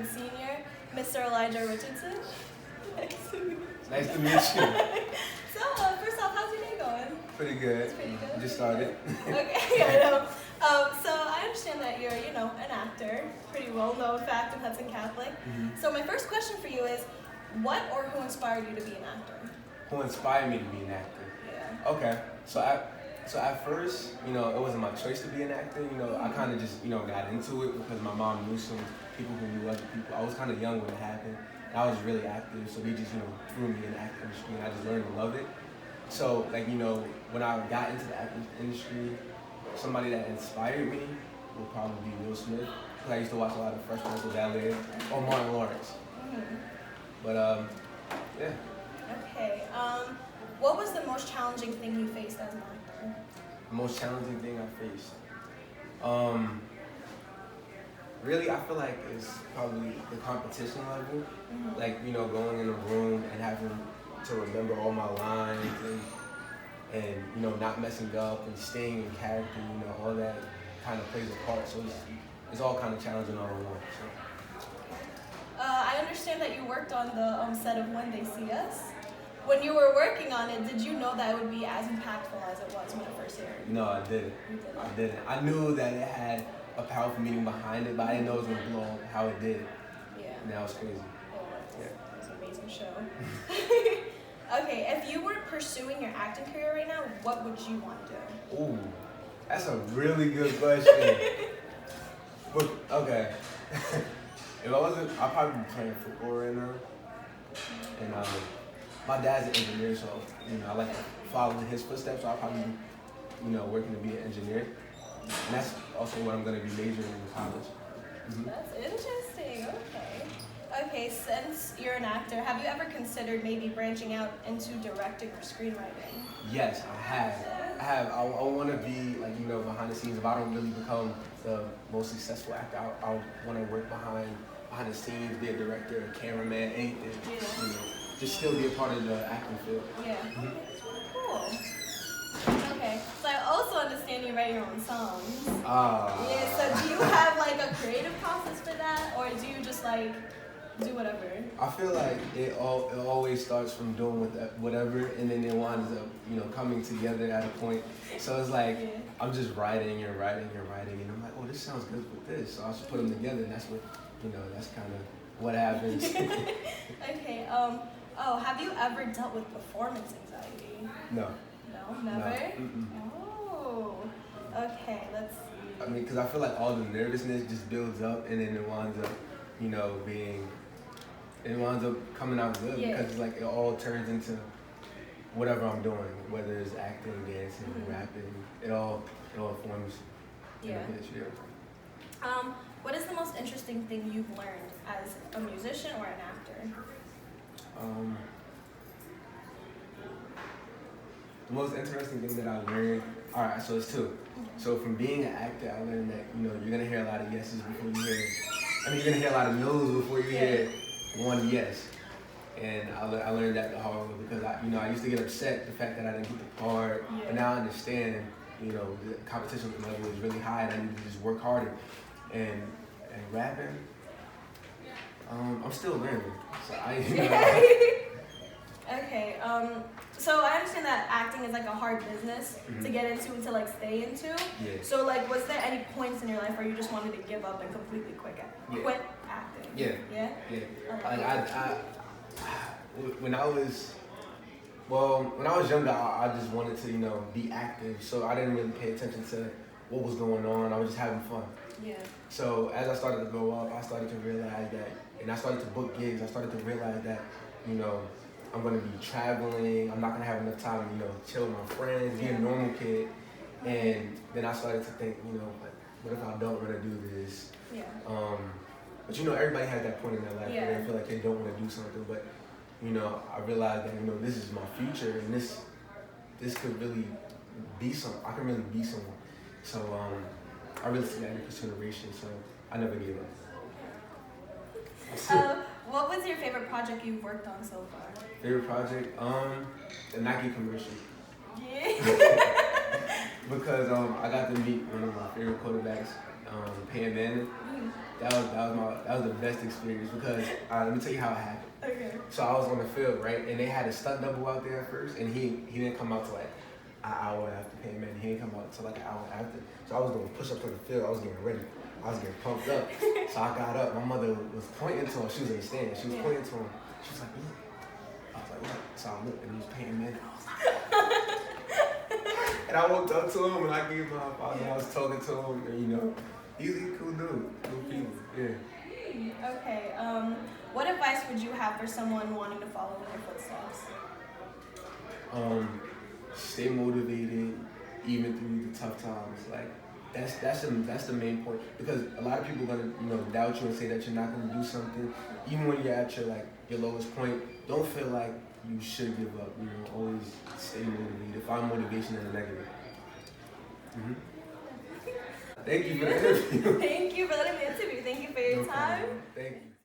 with Senior, Mr. Elijah Richardson. Nice to meet you. So, first off, how's your day going? Pretty good. It's pretty good. Just started. Okay, I know. So I understand that you're, an actor, pretty well-known fact in Hudson Catholic. Mm-hmm. So my first question for you is, what or who inspired you to be an actor? Who inspired me to be an actor? Yeah. Okay. So at first, it wasn't my choice to be an actor. I kind of just, got into it because my mom knew some people who knew other people. I was kind of young when it happened. And I was really active, so they just, threw me in the acting industry, and I just learned to love it. So, when I got into the acting industry, somebody that inspired me would probably be Will Smith, because I used to watch a lot of Fresh Prince of Bel-Air, or Martin Lawrence. Mm-hmm. But, yeah. Okay. What was the most challenging thing you faced as an actor? The most challenging thing I faced? Really, I feel like it's probably the competition level. Mm-hmm. Like, going in a room and having to remember all my lines and not messing up and staying in character, all that kind of plays a part. So it's all kind of challenging all in one. So. I understand that you worked on the set of When They See Us. When you were working on it, did you know that it would be as impactful as it was when it first aired? No, I didn't. You didn't? I didn't. I knew that it had a powerful meaning behind it, but I didn't know it was going to blow up how it did. Yeah. And that was crazy. It was an amazing show. Okay, if you were pursuing your acting career right now, what would you want to do? Ooh, that's a really good question. But, okay. If I wasn't, I'd probably be playing football right now. And my dad's an engineer, so I like to follow in his footsteps. So I'll probably be, working to be an engineer. And that's also what I'm going to be majoring in college. Mm-hmm. That's interesting. Okay. Okay, since you're an actor, have you ever considered maybe branching out into directing or screenwriting? Yes, I have. I want to be behind the scenes. If I don't really become the most successful actor, I want to work behind the scenes, be a director, a cameraman, anything. Yeah. Just still be a part of the acting field. Yeah. Mm-hmm. Okay, that's really cool. Okay, so I also understand you write your own songs. Yeah, so do you have a creative process for that, or do you just do whatever? I feel like it always starts from doing whatever, and then it winds up, coming together at a point. So it's I'm just writing and writing, and I'm like, oh, this sounds good with this. So I just put them together, and that's what, that's kind of what happens. Okay. Have you ever dealt with performance anxiety? No. No, never. No. Oh. Okay. Let's see. I mean, because I feel like all the nervousness just builds up, and then it winds up, it winds up coming out good because it all turns into whatever I'm doing, whether it's acting, dancing, rapping. It all forms. Yeah. What is the most interesting thing you've learned as a musician or an actor? The most interesting thing that I learned, alright, so it's two. So from being an actor, I learned that, you're gonna hear a lot of yeses before you hear, you're gonna hear a lot of no's before you hear one yes. And I learned that the hard way because I used to get upset the fact that I didn't get the part, but now I understand, the competition level is really high and I need to just work harder. And rapping, I'm still learning. So Okay. So I understand that acting is a hard business to get into and to stay into. Yeah. So was there any points in your life where you just wanted to give up and completely quit acting? Yeah. Yeah. Yeah. When I was younger, I just wanted to be active. So I didn't really pay attention to what was going on. I was just having fun. Yeah. So as I started to grow up, I started to realize that, and I started to book gigs. I started to realize that, I'm going to be traveling. I'm not going to have enough time to, chill with my friends, be a normal kid. And then I started to think, what if I don't want to do this? Yeah. But everybody has that point in their life where they feel like they don't want to do something. But, I realized that, this is my future and this could really be I can really be someone. So, I really took that into consideration, so I never gave up. What was your favorite project you've worked on so far? Favorite project? The Nike commercial. Yeah. because I got to meet one of my favorite quarterbacks, Peyton Manning. That was the best experience because let me tell you how it happened. Okay. So I was on the field, right, and they had a stunt double out there at first, and he didn't come out till like an hour after Peyton Manning. He didn't come out till like an hour after. So I was doing push-ups on the field. I was getting ready. I was getting pumped up. So I got up. My mother was pointing to him. She was in the stand. She was pointing to him. She was like, look. I was like, what? So I looked, and he was Peyton Manning. I was like, and I walked up to him, and I gave him my father. I was talking to him, and you know, he's a cool dude. Cool people. Yeah. Okay. What advice would you have for someone wanting to follow in your footsteps? Stay motivated, even through the tough times. Like that's the main point, because a lot of people are gonna doubt you and say that you're not gonna do something, even when you're at your lowest point. Don't feel like you should give up. Always stay motivated. Find motivation in the negative. Mm-hmm. Thank you for the interview. Thank you for letting me interview. Thank you for your time. Thank you.